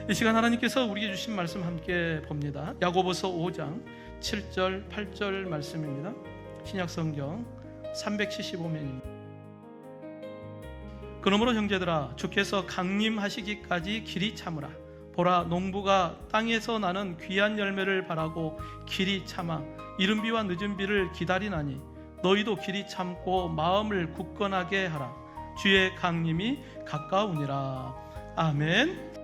이 시간 하나님께서 우리에게 주신 말씀 함께 봅니다. 야고보서 5장 7절 8절 말씀입니다. 신약성경 375면입니다. 그러므로 형제들아, 주께서 강림하시기까지 길이 참으라. 보라, 농부가 땅에서 나는 귀한 열매를 바라고 길이 참아 이른 비와 늦은 비를 기다리나니 너희도 길이 참고 마음을 굳건하게 하라. 주의 강림이 가까우니라. 아멘.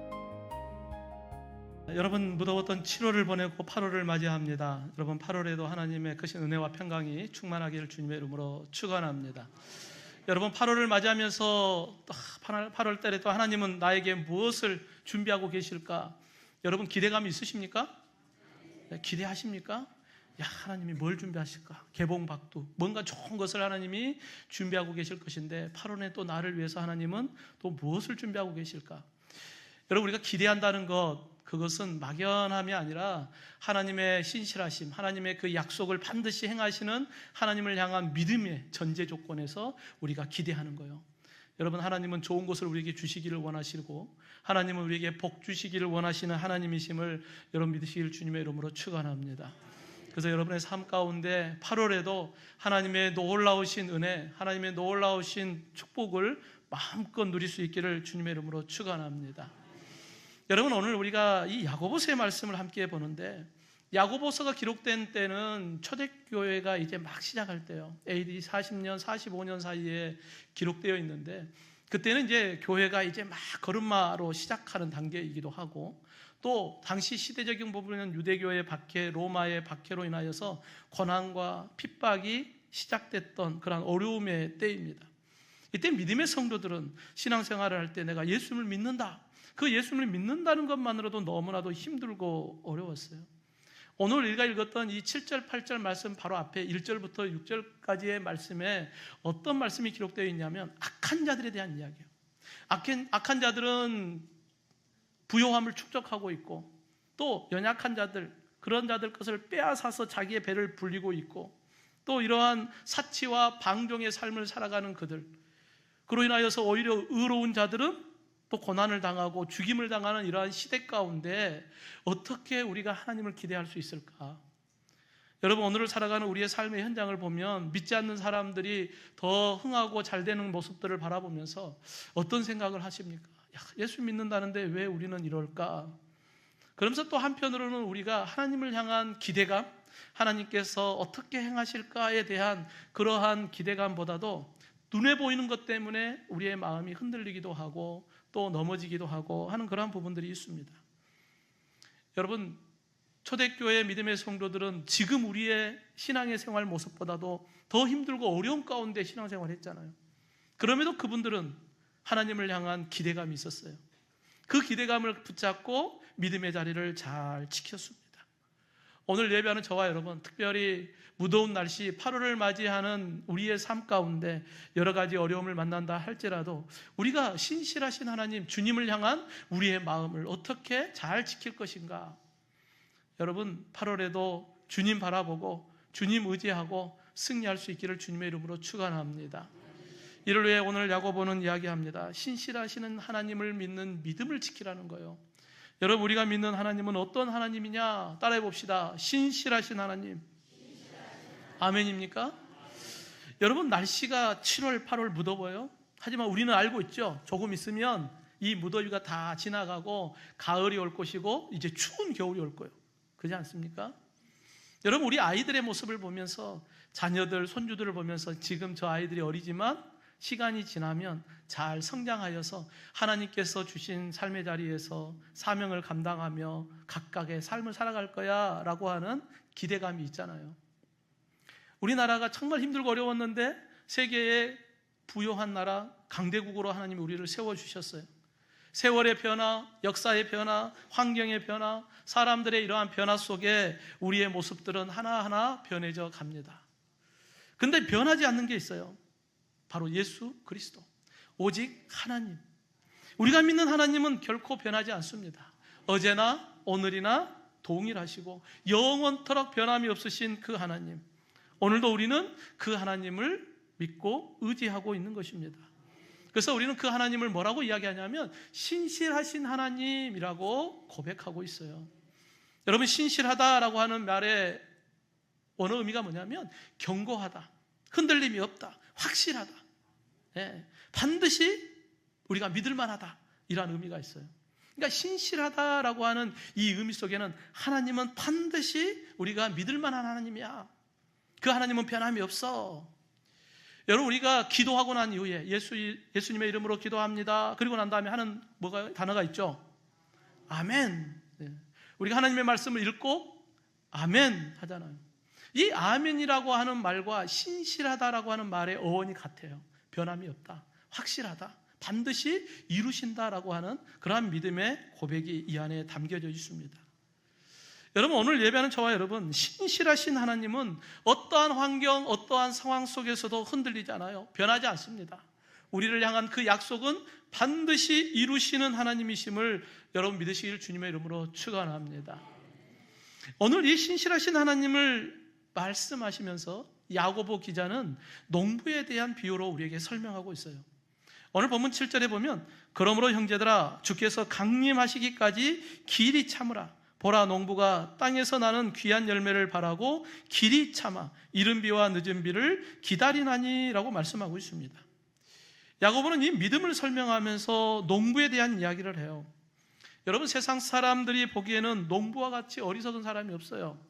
여러분, 무더웠던 7월을 보내고 8월을 맞이합니다. 여러분, 8월에도 하나님의 크신 은혜와 평강이 충만하기를 주님의 이름으로 축원합니다. 여러분, 8월을 맞이하면서 8월 달에 또 하나님은 나에게 무엇을 준비하고 계실까? 여러분, 기대감이 있으십니까? 기대하십니까? 야, 하나님이 뭘 준비하실까? 개봉박두, 뭔가 좋은 것을 하나님이 준비하고 계실 것인데 8월에 또 나를 위해서 하나님은 또 무엇을 준비하고 계실까? 여러분, 우리가 기대한다는 것, 그것은 막연함이 아니라 하나님의 신실하심, 하나님의 그 약속을 반드시 행하시는 하나님을 향한 믿음의 전제 조건에서 우리가 기대하는 거예요. 여러분, 하나님은 좋은 것을 우리에게 주시기를 원하시고 하나님은 우리에게 복 주시기를 원하시는 하나님이심을 여러분 믿으시길 주님의 이름으로 축원합니다. 그래서 여러분의 삶 가운데 8월에도 하나님의 놀라우신 은혜, 하나님의 놀라우신 축복을 마음껏 누릴 수 있기를 주님의 이름으로 축원합니다. 여러분, 오늘 우리가 이 야고보서의 말씀을 함께 보는데, 야고보서가 기록된 때는 초대교회가 이제 막 시작할 때요. AD 40년, 45년 사이에 기록되어 있는데, 그때는 이제 교회가 이제 막 걸음마로 시작하는 단계이기도 하고, 또 당시 시대적인 부분은 유대교의 박해, 로마의 박해로 인하여서 고난과 핍박이 시작됐던 그런 어려움의 때입니다. 이때 믿음의 성도들은 신앙생활을 할 때 내가 예수님을 믿는다, 그 예수님을 믿는다는 것만으로도 너무나도 힘들고 어려웠어요. 오늘 우리가 읽었던 이 7절 8절 말씀 바로 앞에 1절부터 6절까지의 말씀에 어떤 말씀이 기록되어 있냐면 악한 자들에 대한 이야기예요. 악한 자들은 부요함을 축적하고 있고, 또 연약한 자들, 그런 자들 것을 빼앗아서 자기의 배를 불리고 있고, 또 이러한 사치와 방종의 삶을 살아가는 그들, 그로 인하여서 오히려 의로운 자들은 또 고난을 당하고 죽임을 당하는 이러한 시대 가운데 어떻게 우리가 하나님을 기대할 수 있을까? 여러분, 오늘을 살아가는 우리의 삶의 현장을 보면 믿지 않는 사람들이 더 흥하고 잘 되는 모습들을 바라보면서 어떤 생각을 하십니까? 야, 예수 믿는다는데 왜 우리는 이럴까? 그러면서 또 한편으로는 우리가 하나님을 향한 기대감, 하나님께서 어떻게 행하실까에 대한 그러한 기대감보다도 눈에 보이는 것 때문에 우리의 마음이 흔들리기도 하고 또 넘어지기도 하고 하는 그러한 부분들이 있습니다. 여러분, 초대교회 믿음의 성도들은 지금 우리의 신앙의 생활 모습보다도 더 힘들고 어려운 가운데 신앙생활을 했잖아요. 그럼에도 그분들은 하나님을 향한 기대감이 있었어요. 그 기대감을 붙잡고 믿음의 자리를 잘 지켰습니다. 오늘 예배하는 저와 여러분, 특별히 무더운 날씨 8월을 맞이하는 우리의 삶 가운데 여러 가지 어려움을 만난다 할지라도 우리가 신실하신 하나님, 주님을 향한 우리의 마음을 어떻게 잘 지킬 것인가? 여러분, 8월에도 주님 바라보고 주님 의지하고 승리할 수 있기를 주님의 이름으로 축원합니다. 이를 위해 오늘 야고보는 이야기합니다. 신실하시는 하나님을 믿는 믿음을 지키라는 거예요. 여러분, 우리가 믿는 하나님은 어떤 하나님이냐? 따라해 봅시다. 신실하신 하나님. 아멘입니까? 여러분, 날씨가 7월, 8월 무더워요. 하지만 우리는 알고 있죠. 조금 있으면 이 무더위가 다 지나가고 가을이 올 것이고 이제 추운 겨울이 올 거예요. 그렇지 않습니까? 여러분, 우리 아이들의 모습을 보면서, 자녀들, 손주들을 보면서 지금 저 아이들이 어리지만 시간이 지나면 잘 성장하여서 하나님께서 주신 삶의 자리에서 사명을 감당하며 각각의 삶을 살아갈 거야 라고 하는 기대감이 있잖아요. 우리나라가 정말 힘들고 어려웠는데 세계의 부요한 나라, 강대국으로 하나님이 우리를 세워주셨어요. 세월의 변화, 역사의 변화, 환경의 변화, 사람들의 이러한 변화 속에 우리의 모습들은 하나하나 변해져 갑니다. 근데 변하지 않는 게 있어요. 바로 예수 그리스도, 오직 하나님. 우리가 믿는 하나님은 결코 변하지 않습니다. 어제나 오늘이나 동일하시고 영원토록 변함이 없으신 그 하나님, 오늘도 우리는 그 하나님을 믿고 의지하고 있는 것입니다. 그래서 우리는 그 하나님을 뭐라고 이야기하냐면 신실하신 하나님이라고 고백하고 있어요. 여러분, 신실하다라고 하는 말의 원어 의미가 뭐냐면 견고하다, 흔들림이 없다, 확실하다, 반드시 우리가 믿을 만하다, 이런 의미가 있어요. 그러니까 신실하다라고 하는 이 의미 속에는 하나님은 반드시 우리가 믿을 만한 하나님이야. 그 하나님은 변함이 없어. 여러분, 우리가 기도하고 난 이후에 예수님의 이름으로 기도합니다. 그리고 난 다음에 하는 단어가 있죠. 아멘. 우리가 하나님의 말씀을 읽고 아멘 하잖아요. 이 아멘이라고 하는 말과 신실하다라고 하는 말의 어원이 같아요. 변함이 없다, 확실하다, 반드시 이루신다라고 하는 그러한 믿음의 고백이 이 안에 담겨져 있습니다. 여러분, 오늘 예배하는 저와 여러분, 신실하신 하나님은 어떠한 환경, 어떠한 상황 속에서도 흔들리지 않아요. 변하지 않습니다. 우리를 향한 그 약속은 반드시 이루시는 하나님이심을 여러분 믿으시길 주님의 이름으로 축원합니다. 오늘 이 신실하신 하나님을 말씀하시면서 야고보 기자는 농부에 대한 비유로 우리에게 설명하고 있어요. 오늘 본문 7절에 보면 그러므로 형제들아 주께서 강림하시기까지 길이 참으라. 보라, 농부가 땅에서 나는 귀한 열매를 바라고 길이 참아 이른 비와 늦은 비를 기다리나니라고 말씀하고 있습니다. 야고보는 이 믿음을 설명하면서 농부에 대한 이야기를 해요. 여러분, 세상 사람들이 보기에는 농부와 같이 어리석은 사람이 없어요.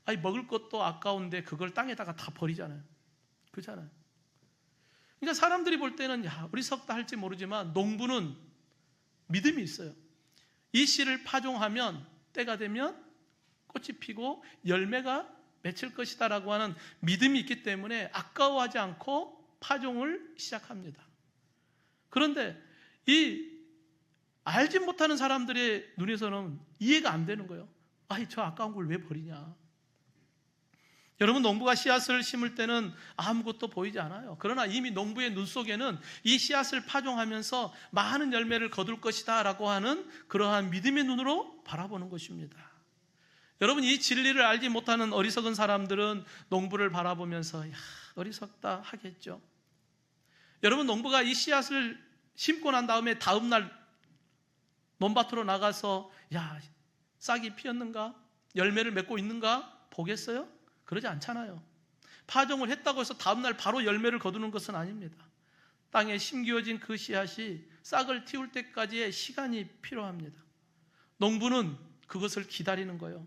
아니, 먹을 것도 아까운데 그걸 땅에다가 다 버리잖아요. 그렇잖아요. 그러니까 사람들이 볼 때는 어리석다 할지 모르지만 농부는 믿음이 있어요. 이 씨를 파종하면 때가 되면 꽃이 피고 열매가 맺힐 것이다 라고 하는 믿음이 있기 때문에 아까워하지 않고 파종을 시작합니다. 그런데 이 알지 못하는 사람들의 눈에서는 이해가 안 되는 거예요. 아니, 저 아까운 걸 왜 버리냐. 여러분, 농부가 씨앗을 심을 때는 아무것도 보이지 않아요. 그러나 이미 농부의 눈 속에는 이 씨앗을 파종하면서 많은 열매를 거둘 것이다 라고 하는 그러한 믿음의 눈으로 바라보는 것입니다. 여러분, 이 진리를 알지 못하는 어리석은 사람들은 농부를 바라보면서 어리석다 하겠죠. 여러분, 농부가 이 씨앗을 심고 난 다음에 다음날 논밭으로 나가서 싹이 피었는가? 열매를 맺고 있는가? 보겠어요? 그러지 않잖아요. 파종을 했다고 해서 다음날 바로 열매를 거두는 것은 아닙니다. 땅에 심겨진 그 씨앗이 싹을 틔울 때까지의 시간이 필요합니다. 농부는 그것을 기다리는 거예요.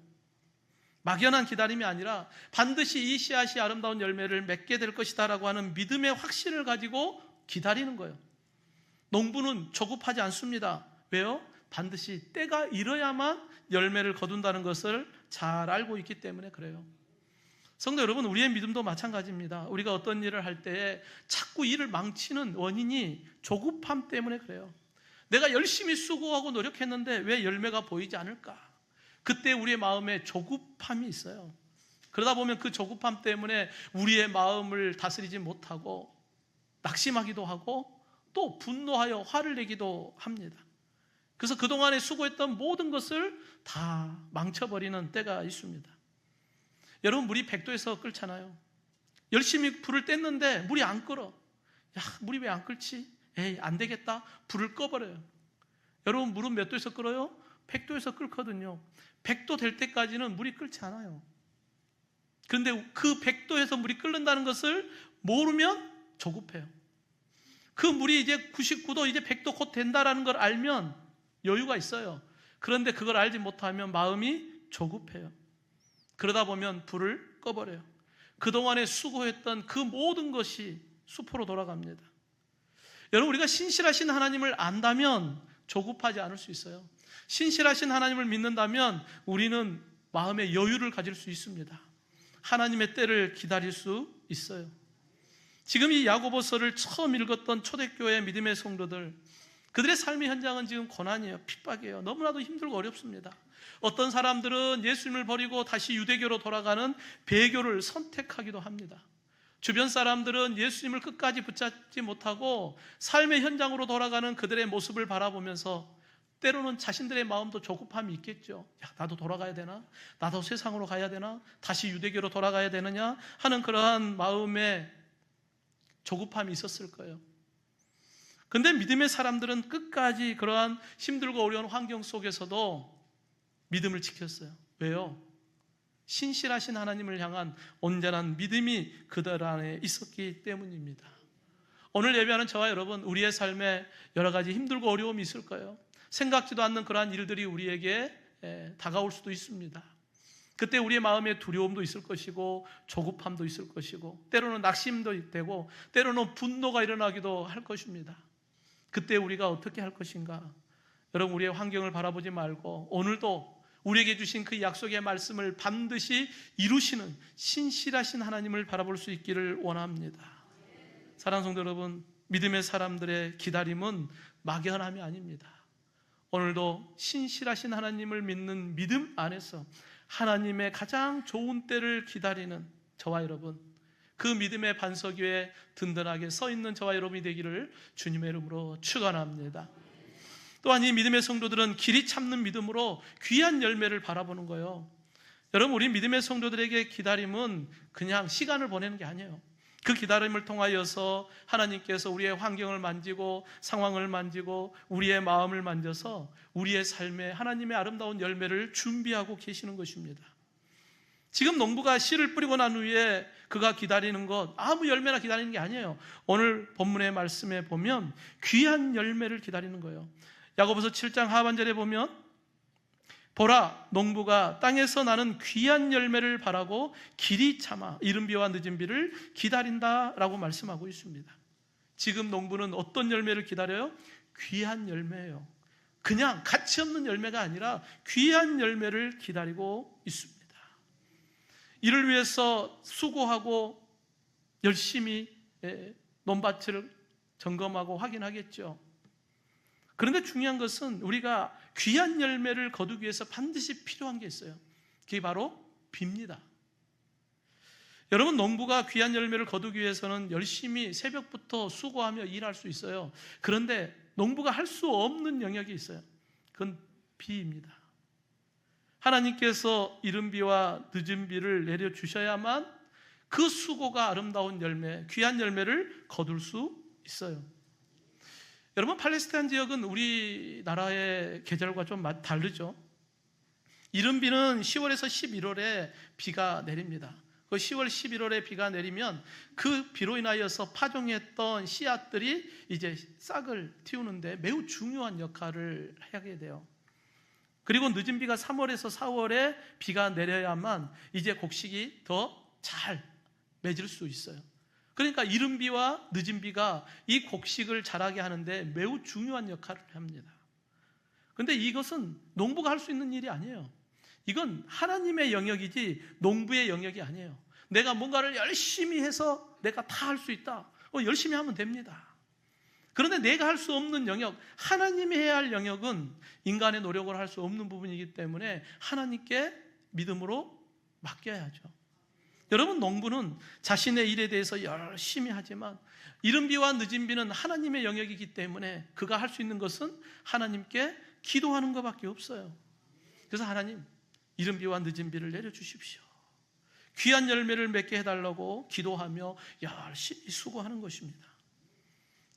막연한 기다림이 아니라 반드시 이 씨앗이 아름다운 열매를 맺게 될 것이다 라고 하는 믿음의 확신을 가지고 기다리는 거예요. 농부는 조급하지 않습니다. 왜요? 반드시 때가 이뤄야만 열매를 거둔다는 것을 잘 알고 있기 때문에 그래요. 성도 여러분, 우리의 믿음도 마찬가지입니다. 우리가 어떤 일을 할 때에 자꾸 일을 망치는 원인이 조급함 때문에 그래요. 내가 열심히 수고하고 노력했는데 왜 열매가 보이지 않을까? 그때 우리의 마음에 조급함이 있어요. 그러다 보면 그 조급함 때문에 우리의 마음을 다스리지 못하고 낙심하기도 하고 또 분노하여 화를 내기도 합니다. 그래서 그동안에 수고했던 모든 것을 다 망쳐버리는 때가 있습니다. 여러분, 물이 100도에서 끓잖아요. 열심히 불을 뗐는데 물이 안 끓어. 물이 왜 안 끓지? 안 되겠다. 불을 꺼버려요. 여러분, 물은 몇 도에서 끓어요? 100도에서 끓거든요. 100도 될 때까지는 물이 끓지 않아요. 그런데 그 100도에서 물이 끓는다는 것을 모르면 조급해요. 그 물이 이제 99도, 이제 100도 곧 된다라는 걸 알면 여유가 있어요. 그런데 그걸 알지 못하면 마음이 조급해요. 그러다 보면 불을 꺼버려요. 그동안에 수고했던 그 모든 것이 수포로 돌아갑니다. 여러분, 우리가 신실하신 하나님을 안다면 조급하지 않을 수 있어요. 신실하신 하나님을 믿는다면 우리는 마음의 여유를 가질 수 있습니다. 하나님의 때를 기다릴 수 있어요. 지금 이 야고보서를 처음 읽었던 초대교회 믿음의 성도들, 그들의 삶의 현장은 지금 고난이에요. 핍박이에요. 너무나도 힘들고 어렵습니다. 어떤 사람들은 예수님을 버리고 다시 유대교로 돌아가는 배교를 선택하기도 합니다. 주변 사람들은 예수님을 끝까지 붙잡지 못하고 삶의 현장으로 돌아가는 그들의 모습을 바라보면서 때로는 자신들의 마음도 조급함이 있겠죠. 나도 돌아가야 되나? 나도 세상으로 가야 되나? 다시 유대교로 돌아가야 되느냐? 하는 그러한 마음에 조급함이 있었을 거예요. 근데 믿음의 사람들은 끝까지 그러한 힘들고 어려운 환경 속에서도 믿음을 지켰어요. 왜요? 신실하신 하나님을 향한 온전한 믿음이 그들 안에 있었기 때문입니다. 오늘 예배하는 저와 여러분, 우리의 삶에 여러 가지 힘들고 어려움이 있을 거예요. 생각지도 않는 그러한 일들이 우리에게 다가올 수도 있습니다. 그때 우리의 마음에 두려움도 있을 것이고 조급함도 있을 것이고 때로는 낙심도 되고 때로는 분노가 일어나기도 할 것입니다. 그때 우리가 어떻게 할 것인가? 여러분, 우리의 환경을 바라보지 말고 오늘도 우리에게 주신 그 약속의 말씀을 반드시 이루시는 신실하신 하나님을 바라볼 수 있기를 원합니다. 사랑하는 성도 여러분, 믿음의 사람들의 기다림은 막연함이 아닙니다. 오늘도 신실하신 하나님을 믿는 믿음 안에서 하나님의 가장 좋은 때를 기다리는 저와 여러분, 그 믿음의 반석 위에 든든하게 서 있는 저와 여러분이 되기를 주님의 이름으로 축원합니다. 또한 이 믿음의 성도들은 길이 참는 믿음으로 귀한 열매를 바라보는 거예요. 여러분, 우리 믿음의 성도들에게 기다림은 그냥 시간을 보내는 게 아니에요. 그 기다림을 통하여서 하나님께서 우리의 환경을 만지고 상황을 만지고 우리의 마음을 만져서 우리의 삶에 하나님의 아름다운 열매를 준비하고 계시는 것입니다. 지금 농부가 씨를 뿌리고 난 후에 그가 기다리는 것, 아무 열매나 기다리는 게 아니에요. 오늘 본문의 말씀에 보면 귀한 열매를 기다리는 거예요. 야고보서 7장 하반절에 보면 보라, 농부가 땅에서 나는 귀한 열매를 바라고 길이 참아 이른 비와 늦은 비를 기다린다라고 말씀하고 있습니다. 지금 농부는 어떤 열매를 기다려요? 귀한 열매예요. 그냥 가치 없는 열매가 아니라 귀한 열매를 기다리고 있습니다. 이를 위해서 수고하고 열심히 논밭을 점검하고 확인하겠죠. 그런데 중요한 것은 우리가 귀한 열매를 거두기 위해서 반드시 필요한 게 있어요. 그게 바로 비입니다. 여러분, 농부가 귀한 열매를 거두기 위해서는 열심히 새벽부터 수고하며 일할 수 있어요. 그런데 농부가 할 수 없는 영역이 있어요. 그건 비입니다. 하나님께서 이른 비와 늦은 비를 내려주셔야만 그 수고가 아름다운 열매, 귀한 열매를 거둘 수 있어요. 여러분, 팔레스타인 지역은 우리나라의 계절과 좀 다르죠. 이른 비는 10월에서 11월에 비가 내립니다. 그 10월, 11월에 비가 내리면 그 비로 인하여서 파종했던 씨앗들이 이제 싹을 틔우는데 매우 중요한 역할을 하게 돼요. 그리고 늦은 비가 3월에서 4월에 비가 내려야만 이제 곡식이 더 잘 맺을 수 있어요. 그러니까 이른 비와 늦은 비가 이 곡식을 자라게 하는데 매우 중요한 역할을 합니다. 그런데 이것은 농부가 할 수 있는 일이 아니에요. 이건 하나님의 영역이지 농부의 영역이 아니에요. 내가 뭔가를 열심히 해서 내가 다 할 수 있다. 열심히 하면 됩니다. 그런데 내가 할 수 없는 영역, 하나님이 해야 할 영역은 인간의 노력을 할 수 없는 부분이기 때문에 하나님께 믿음으로 맡겨야죠. 여러분, 농부는 자신의 일에 대해서 열심히 하지만 이른 비와 늦은 비는 하나님의 영역이기 때문에 그가 할 수 있는 것은 하나님께 기도하는 것밖에 없어요. 그래서 하나님, 이른 비와 늦은 비를 내려주십시오. 귀한 열매를 맺게 해달라고 기도하며 열심히 수고하는 것입니다.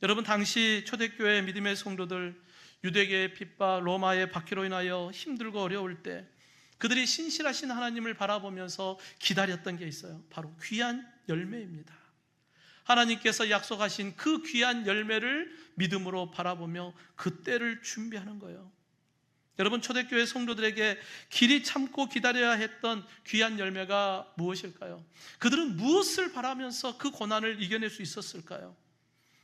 여러분, 당시 초대교회 믿음의 성도들, 유대계의 핍박, 로마의 박해로 인하여 힘들고 어려울 때 그들이 신실하신 하나님을 바라보면서 기다렸던 게 있어요. 바로 귀한 열매입니다. 하나님께서 약속하신 그 귀한 열매를 믿음으로 바라보며 그 때를 준비하는 거예요. 여러분, 초대교회 성도들에게 길이 참고 기다려야 했던 귀한 열매가 무엇일까요? 그들은 무엇을 바라면서 그 고난을 이겨낼 수 있었을까요?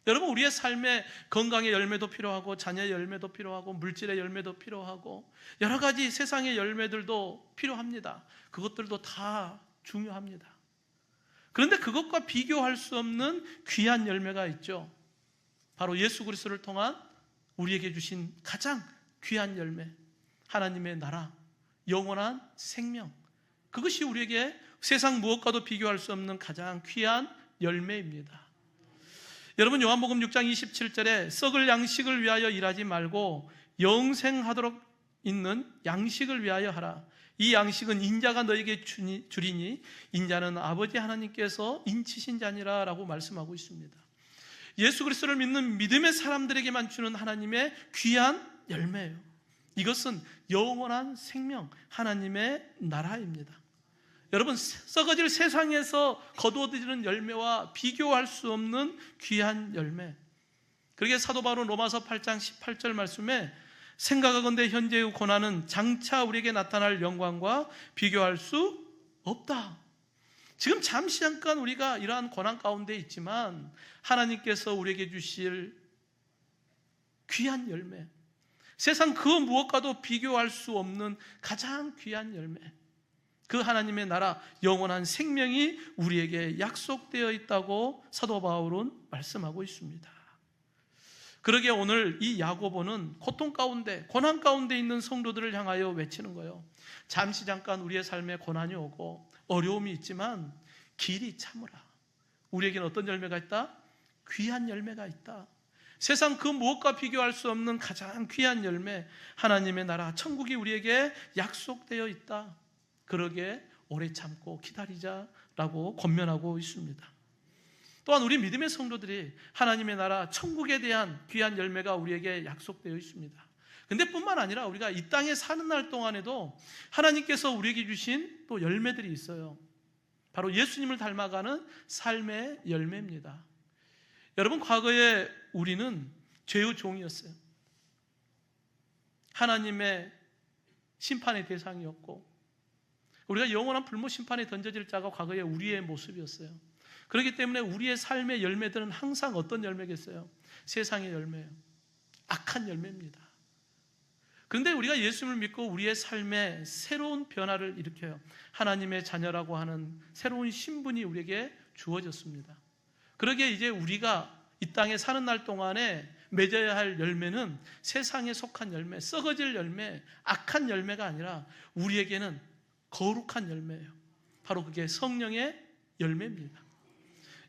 여러분, 우리의 삶에 건강의 열매도 필요하고 자녀의 열매도 필요하고 물질의 열매도 필요하고 여러 가지 세상의 열매들도 필요합니다. 그것들도 다 중요합니다. 그런데 그것과 비교할 수 없는 귀한 열매가 있죠. 바로 예수 그리스도를 통한 우리에게 주신 가장 귀한 열매, 하나님의 나라, 영원한 생명. 그것이 우리에게 세상 무엇과도 비교할 수 없는 가장 귀한 열매입니다. 여러분, 요한복음 6장 27절에 썩을 양식을 위하여 일하지 말고 영생하도록 있는 양식을 위하여 하라. 이 양식은 인자가 너에게 주리니 인자는 아버지 하나님께서 인치신 자니라 라고 말씀하고 있습니다. 예수 그리스도를 믿는 믿음의 사람들에게만 주는 하나님의 귀한 열매예요. 이것은 영원한 생명, 하나님의 나라입니다. 여러분, 썩어질 세상에서 거두어지는 열매와 비교할 수 없는 귀한 열매. 그러기에 사도 바울은 로마서 8장 18절 말씀에 생각하건대 현재의 고난은 장차 우리에게 나타날 영광과 비교할 수 없다. 지금 잠시 잠깐 우리가 이러한 고난 가운데 있지만 하나님께서 우리에게 주실 귀한 열매, 세상 그 무엇과도 비교할 수 없는 가장 귀한 열매, 그 하나님의 나라 영원한 생명이 우리에게 약속되어 있다고 사도 바울은 말씀하고 있습니다. 그러기에 오늘 이 야고보는 고통 가운데, 고난 가운데 있는 성도들을 향하여 외치는 거예요. 잠시 잠깐 우리의 삶에 고난이 오고 어려움이 있지만 길이 참으라. 우리에게는 어떤 열매가 있다? 귀한 열매가 있다. 세상 그 무엇과 비교할 수 없는 가장 귀한 열매, 하나님의 나라 천국이 우리에게 약속되어 있다. 그러기에 오래 참고 기다리자라고 권면하고 있습니다. 또한 우리 믿음의 성도들이 하나님의 나라 천국에 대한 귀한 열매가 우리에게 약속되어 있습니다. 근데 뿐만 아니라 우리가 이 땅에 사는 날 동안에도 하나님께서 우리에게 주신 또 열매들이 있어요. 바로 예수님을 닮아가는 삶의 열매입니다. 여러분, 과거에 우리는 죄의 종이었어요. 하나님의 심판의 대상이었고 우리가 영원한 불모 심판에 던져질 자가 과거에 우리의 모습이었어요. 그렇기 때문에 우리의 삶의 열매들은 항상 어떤 열매겠어요? 세상의 열매예요. 악한 열매입니다. 그런데 우리가 예수님을 믿고 우리의 삶에 새로운 변화를 일으켜요. 하나님의 자녀라고 하는 새로운 신분이 우리에게 주어졌습니다. 그러기에 이제 우리가 이 땅에 사는 날 동안에 맺어야 할 열매는 세상에 속한 열매, 썩어질 열매, 악한 열매가 아니라 우리에게는 거룩한 열매예요. 바로 그게 성령의 열매입니다.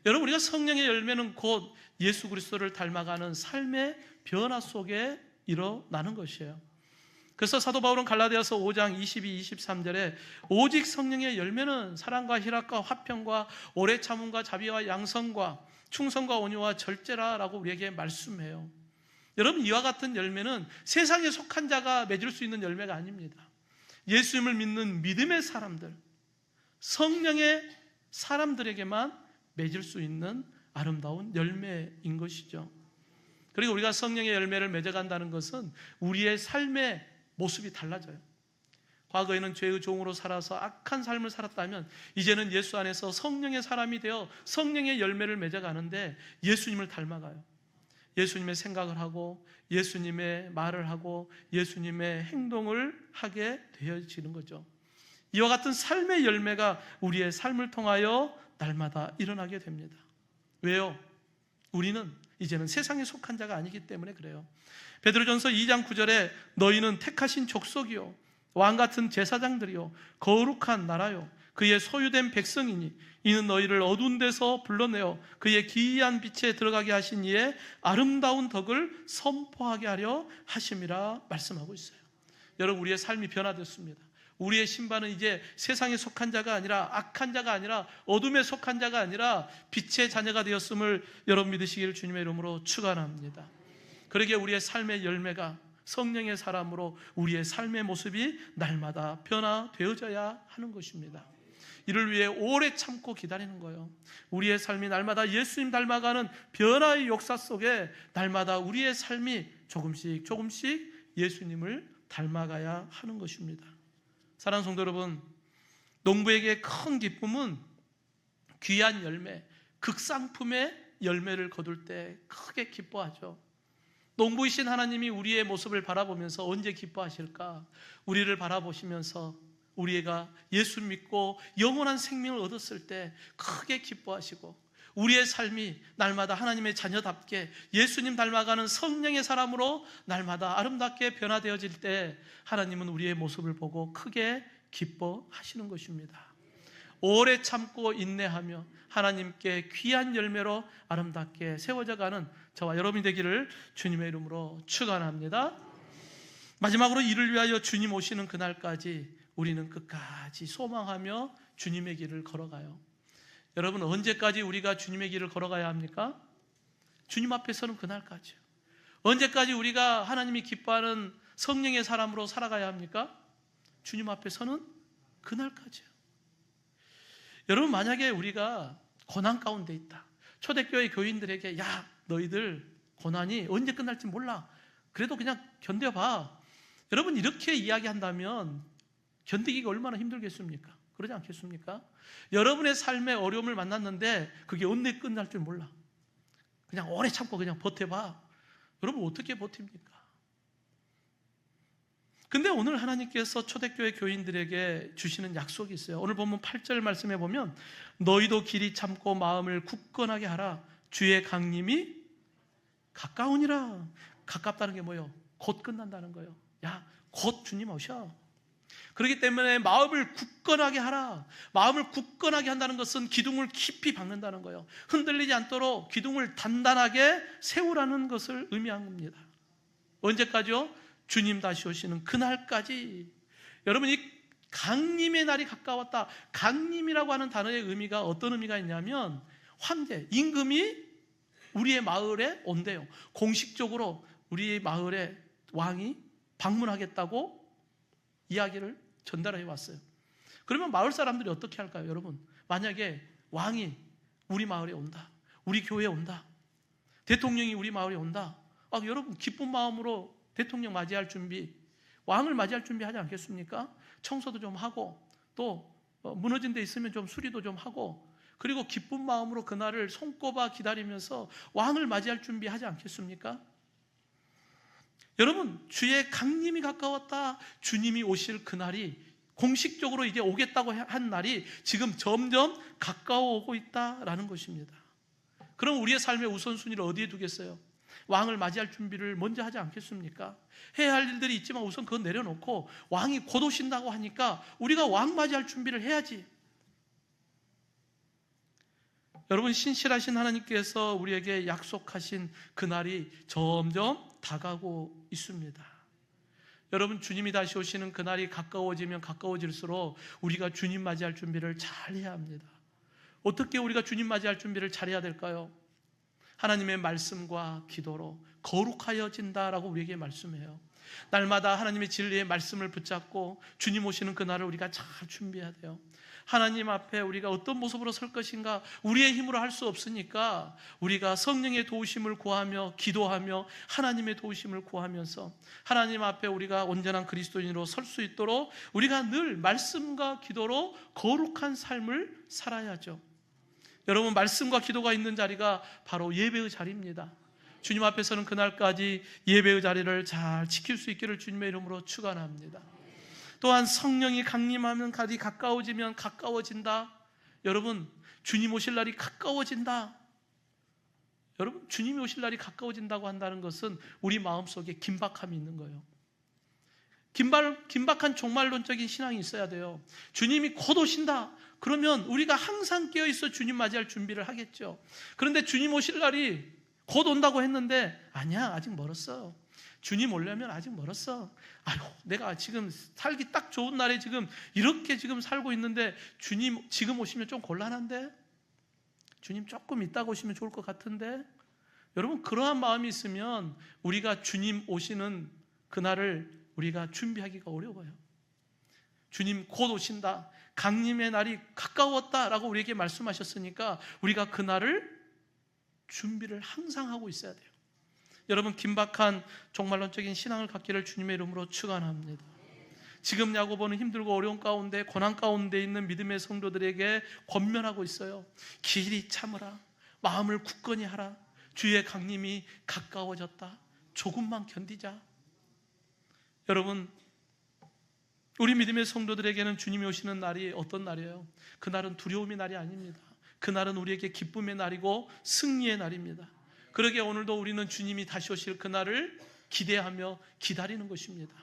여러분, 우리가 성령의 열매는 곧 예수 그리스도를 닮아가는 삶의 변화 속에 일어나는 것이에요. 그래서 사도 바울은 갈라디아서 5장 22, 23절에 오직 성령의 열매는 사랑과 희락과 화평과 오래 참음과 자비와 양성과 충성과 온유와 절제라라고 우리에게 말씀해요. 여러분, 이와 같은 열매는 세상에 속한 자가 맺을 수 있는 열매가 아닙니다. 예수님을 믿는 믿음의 사람들, 성령의 사람들에게만 맺을 수 있는 아름다운 열매인 것이죠. 그리고 우리가 성령의 열매를 맺어간다는 것은 우리의 삶의 모습이 달라져요. 과거에는 죄의 종으로 살아서 악한 삶을 살았다면 이제는 예수 안에서 성령의 사람이 되어 성령의 열매를 맺어가는데 예수님을 닮아가요. 예수님의 생각을 하고 예수님의 말을 하고 예수님의 행동을 하게 되어지는 거죠. 이와 같은 삶의 열매가 우리의 삶을 통하여 날마다 일어나게 됩니다. 왜요? 우리는 이제는 세상에 속한 자가 아니기 때문에 그래요. 베드로전서 2장 9절에 너희는 택하신 족속이요 왕같은 제사장들이요 거룩한 나라요 그의 소유된 백성이니 이는 너희를 어두운 데서 불러내어 그의 기이한 빛에 들어가게 하신 이의 아름다운 덕을 선포하게 하려 하심이라 말씀하고 있어요. 여러분, 우리의 삶이 변화됐습니다. 우리의 신발은 이제 세상에 속한 자가 아니라 악한 자가 아니라 어둠에 속한 자가 아니라 빛의 자녀가 되었음을 여러분 믿으시기를 주님의 이름으로 축원합니다. 그러기에 우리의 삶의 열매가 성령의 사람으로 우리의 삶의 모습이 날마다 변화되어져야 하는 것입니다. 이를 위해 오래 참고 기다리는 거예요. 우리의 삶이 날마다 예수님 닮아가는 변화의 역사 속에 날마다 우리의 삶이 조금씩 조금씩 예수님을 닮아가야 하는 것입니다. 사랑하는 성도 여러분, 농부에게 큰 기쁨은 귀한 열매, 극상품의 열매를 거둘 때 크게 기뻐하죠. 농부이신 하나님이 우리의 모습을 바라보면서 언제 기뻐하실까? 우리를 바라보시면서 우리가 예수 믿고 영원한 생명을 얻었을 때 크게 기뻐하시고 우리의 삶이 날마다 하나님의 자녀답게 예수님 닮아가는 성령의 사람으로 날마다 아름답게 변화되어질 때 하나님은 우리의 모습을 보고 크게 기뻐하시는 것입니다. 오래 참고 인내하며 하나님께 귀한 열매로 아름답게 세워져가는 저와 여러분이 되기를 주님의 이름으로 축원합니다. 마지막으로 이를 위하여 주님 오시는 그날까지 우리는 끝까지 소망하며 주님의 길을 걸어가요. 여러분, 언제까지 우리가 주님의 길을 걸어가야 합니까? 주님 앞에서는 그날까지요. 언제까지 우리가 하나님이 기뻐하는 성령의 사람으로 살아가야 합니까? 주님 앞에서는 그날까지요. 여러분, 만약에 우리가 고난 가운데 있다. 초대교회 교인들에게 야, 너희들 고난이 언제 끝날지 몰라. 그래도 그냥 견뎌봐. 여러분, 이렇게 이야기한다면 견디기가 얼마나 힘들겠습니까? 그러지 않겠습니까? 여러분의 삶에 어려움을 만났는데 그게 언제 끝날 줄 몰라. 그냥 오래 참고 그냥 버텨봐. 여러분, 어떻게 버팁니까? 근데 오늘 하나님께서 초대교회 교인들에게 주시는 약속이 있어요. 오늘 보면 8절 말씀해 보면 너희도 길이 참고 마음을 굳건하게 하라. 주의 강림이 가까우니라. 가깝다는 게 뭐예요? 곧 끝난다는 거예요. 야, 곧 주님 오셔. 그렇기 때문에 마음을 굳건하게 하라. 마음을 굳건하게 한다는 것은 기둥을 깊이 박는다는 거예요. 흔들리지 않도록 기둥을 단단하게 세우라는 것을 의미한 겁니다. 언제까지요? 주님 다시 오시는 그날까지. 여러분, 이 강림의 날이 가까웠다. 강림이라고 하는 단어의 의미가 어떤 의미가 있냐면 황제, 임금이 우리의 마을에 온대요. 공식적으로 우리의 마을에 왕이 방문하겠다고 이야기를 전달해 왔어요. 그러면 마을 사람들이 어떻게 할까요? 여러분, 만약에 왕이 우리 마을에 온다, 우리 교회에 온다, 대통령이 우리 마을에 온다, 여러분 기쁜 마음으로 대통령 맞이할 준비, 왕을 맞이할 준비 하지 않겠습니까? 청소도 좀 하고, 또 무너진 데 있으면 좀 수리도 좀 하고, 그리고 기쁜 마음으로 그날을 손꼽아 기다리면서 왕을 맞이할 준비 하지 않겠습니까? 여러분, 주의 강림이 가까웠다. 주님이 오실 그날이, 공식적으로 이제 오겠다고 한 날이 지금 점점 가까워 오고 있다라는 것입니다. 그럼 우리의 삶의 우선순위를 어디에 두겠어요? 왕을 맞이할 준비를 먼저 하지 않겠습니까? 해야 할 일들이 있지만 우선 그건 내려놓고 왕이 곧 오신다고 하니까 우리가 왕 맞이할 준비를 해야지. 여러분, 신실하신 하나님께서 우리에게 약속하신 그날이 점점 다가오고 있습니다. 여러분, 주님이 다시 오시는 그날이 가까워지면 가까워질수록 우리가 주님 맞이할 준비를 잘 해야 합니다. 어떻게 우리가 주님 맞이할 준비를 잘 해야 될까요? 하나님의 말씀과 기도로 거룩하여진다라고 우리에게 말씀해요. 날마다 하나님의 진리의 말씀을 붙잡고 주님 오시는 그날을 우리가 잘 준비해야 돼요. 하나님 앞에 우리가 어떤 모습으로 설 것인가 우리의 힘으로 할 수 없으니까 우리가 성령의 도우심을 구하며 기도하며 하나님의 도우심을 구하면서 하나님 앞에 우리가 온전한 그리스도인으로 설 수 있도록 우리가 늘 말씀과 기도로 거룩한 삶을 살아야죠. 여러분, 말씀과 기도가 있는 자리가 바로 예배의 자리입니다. 주님 앞에서는 그날까지 예배의 자리를 잘 지킬 수 있기를 주님의 이름으로 축원합니다. 또한 성령이 강림하면 날이 가까워지면 가까워진다. 여러분, 주님 오실 날이 가까워진다. 여러분, 주님이 오실 날이 가까워진다고 한다는 것은 우리 마음속에 긴박함이 있는 거예요. 긴박한 종말론적인 신앙이 있어야 돼요. 주님이 곧 오신다. 그러면 우리가 항상 깨어있어 주님 맞이할 준비를 하겠죠. 그런데 주님 오실 날이 곧 온다고 했는데 아니야, 아직 멀었어. 주님 오려면 아직 멀었어. 아유, 내가 지금 살기 딱 좋은 날에 지금 이렇게 지금 살고 있는데 주님 지금 오시면 좀 곤란한데? 주님 조금 이따가 오시면 좋을 것 같은데? 여러분, 그러한 마음이 있으면 우리가 주님 오시는 그날을 우리가 준비하기가 어려워요. 주님 곧 오신다, 강림의 날이 가까웠다라고 우리에게 말씀하셨으니까 우리가 그날을 준비를 항상 하고 있어야 돼요. 여러분, 긴박한 종말론적인 신앙을 갖기를 주님의 이름으로 축원합니다. 지금 야고보는 힘들고 어려운 가운데 고난 가운데 있는 믿음의 성도들에게 권면하고 있어요. 길이 참으라, 마음을 굳건히 하라, 주의 강림이 가까워졌다, 조금만 견디자. 여러분, 우리 믿음의 성도들에게는 주님이 오시는 날이 어떤 날이에요? 그날은 두려움의 날이 아닙니다. 그날은 우리에게 기쁨의 날이고 승리의 날입니다. 그러기에 오늘도 우리는 주님이 다시 오실 그날을 기대하며 기다리는 것입니다.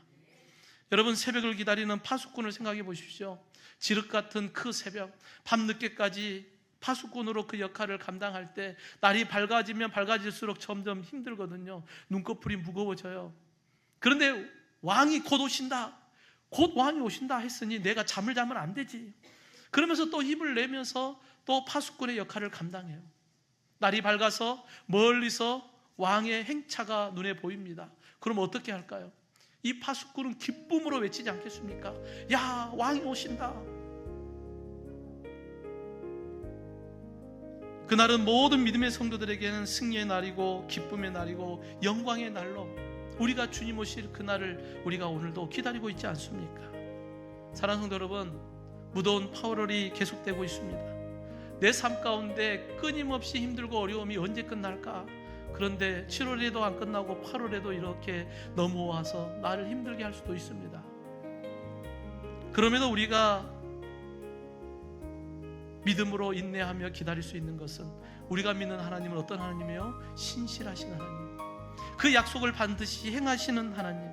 여러분, 새벽을 기다리는 파수꾼을 생각해 보십시오. 지륵 같은 그 새벽, 밤늦게까지 파수꾼으로 그 역할을 감당할 때 날이 밝아지면 밝아질수록 점점 힘들거든요. 눈꺼풀이 무거워져요. 그런데 왕이 곧 오신다, 곧 왕이 오신다 했으니 내가 잠을 자면 안 되지. 그러면서 또 힘을 내면서 또 파수꾼의 역할을 감당해요. 날이 밝아서 멀리서 왕의 행차가 눈에 보입니다. 그럼 어떻게 할까요? 이 파수꾼은 기쁨으로 외치지 않겠습니까? 야, 왕이 오신다. 그날은 모든 믿음의 성도들에게는 승리의 날이고 기쁨의 날이고 영광의 날로 우리가 주님 오실 그날을 우리가 오늘도 기다리고 있지 않습니까? 사랑하는 성도 여러분, 무더운 8월이 계속되고 있습니다. 내 삶 가운데 끊임없이 힘들고 어려움이 언제 끝날까? 그런데 7월에도 안 끝나고 8월에도 이렇게 넘어와서 나를 힘들게 할 수도 있습니다. 그럼에도 우리가 믿음으로 인내하며 기다릴 수 있는 것은 우리가 믿는 하나님은 어떤 하나님이에요? 신실하신 하나님, 그 약속을 반드시 행하시는 하나님,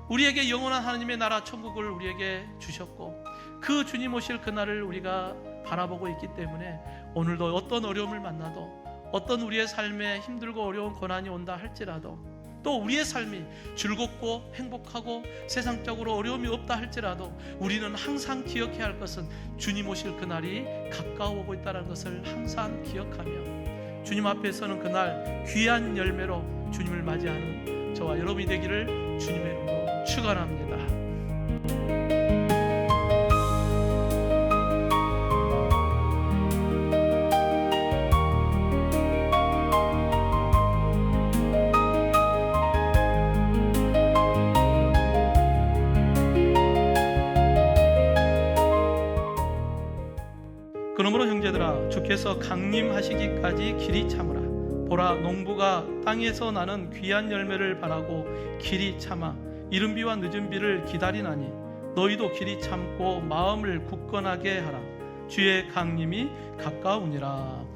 우리에게 영원한 하나님의 나라 천국을 우리에게 주셨고 그 주님 오실 그날을 우리가 바라보고 있기 때문에 오늘도 어떤 어려움을 만나도, 어떤 우리의 삶에 힘들고 어려운 고난이 온다 할지라도, 또 우리의 삶이 즐겁고 행복하고 세상적으로 어려움이 없다 할지라도 우리는 항상 기억해야 할 것은 주님 오실 그날이 가까워오고 있다는 것을 항상 기억하며 주님 앞에서는 그날 귀한 열매로 주님을 맞이하는 저와 여러분이 되기를 주님의 이름으로 축원합니다. 그러므로 형제들아, 주께서 강림하시기까지 길이 참으라. 보라, 농부가 땅에서 나는 귀한 열매를 바라고 길이 참아 이른 비와 늦은 비를 기다리나니 너희도 길이 참고 마음을 굳건하게 하라. 주의 강림이 가까우니라.